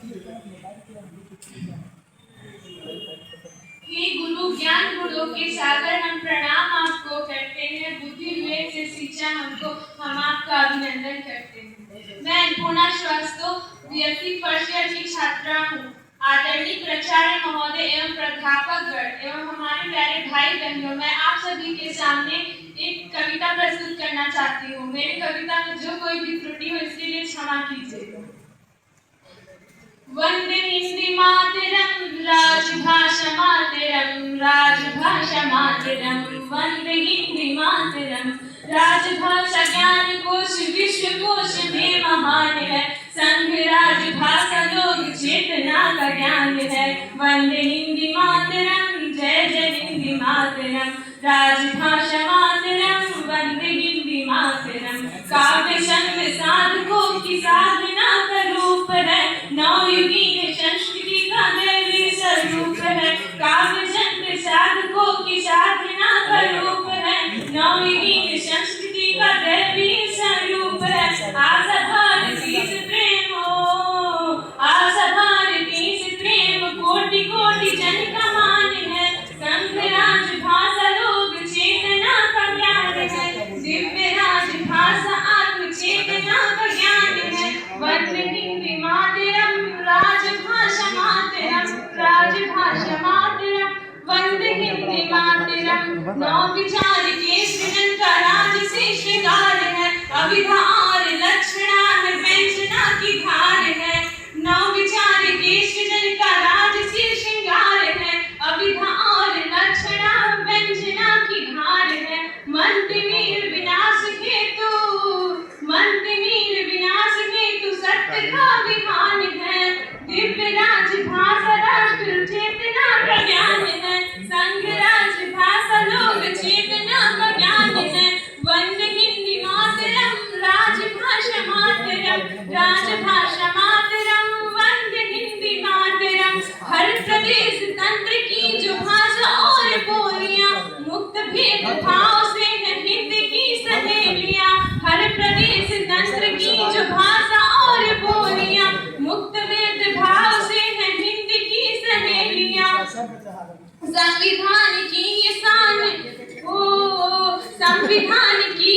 हे गुरु ज्ञान गुरु के सागर, हम प्रणाम आपको करते हैं। बुद्धि विवेक से सींचा हमको, हम आपका अभिनंदन करते हैं। मैं Annapurna Srivastava BSc first year की छात्रा हूँ। आदरणीय प्राचार्य महोदय एवं प्राध्यापकगण एवं हमारे प्यारे भाई बहनों, मैं आप सभी के सामने एक कविता प्रस्तुत करना चाहती हूँ। मेरी कविता में जो कोई भी त्रुटि हो इसके लिए क्षमा कीजिएगा। वंदे हिंदी मातरम राजभाषा मातरम, राजभाषा मातरम वंदे हिंदी मातरम। राजभाषा ज्ञान कोश विश्व कोश में महान है, संघ राजभाषा लोक चेतना का ज्ञान है। वंदे हिंदी मातरम, जय जय हिंदी मातरम। राजभाषा मातरम वंदे हिंदी मातरम। काव्य छंद साधकों की साधना का रूप है, नवयुगीन संस्कृति का दैवी स्वरूप है। काव्य छंद साधकों की साधना का रूप है, नवयुगीन संस्कृति का दैवी स्वरूप है। आशा भारती से प्रेम हो, आशा भारती से प्रेम कोटि कोटि जन का मान है। संघ राजभाषा लोक चेतना का ज्ञान है, दिव्य राजभाषा आत्म चेतना का ज्ञान है। वंदे हिंदी मातरम, राजभाषा मातरम, राजभाषा मातरम वंदे हिंदी मातरम। नौ विचार के सृजन का राज से श्रृंगार है, अभिधा और लक्षणा में व्यंजना की धार है। नौ विचार के सृजन का राज से श्रृंगार है, अभिधा और लक्षणा व्यंजना की धार है। मंत्रिमीर विनाश हेतु, मंत्रिमीर विनाश हेतु सत्य का विधान है। दिव्य राजभाषा राष्ट्र चेतना का ज्ञान है, संघ राजभाषा लोक चेतना का ज्ञान है। वंदे हिंदी मातरम, राजभाषा मातरम, राजभाषा मातरम वंदे हिंदी मातरम। हर प्रदेश तंत्र की जो भाषा और बोलियां, मुक्त भेद भाव से है हिंदी की सहेलियां। हर प्रदेश तंत्र की जो भाषा और बोलियां, मुक्त भेद भाव से है हिंदी की सहेलियां। संविधान की ये शान, ओ संविधान की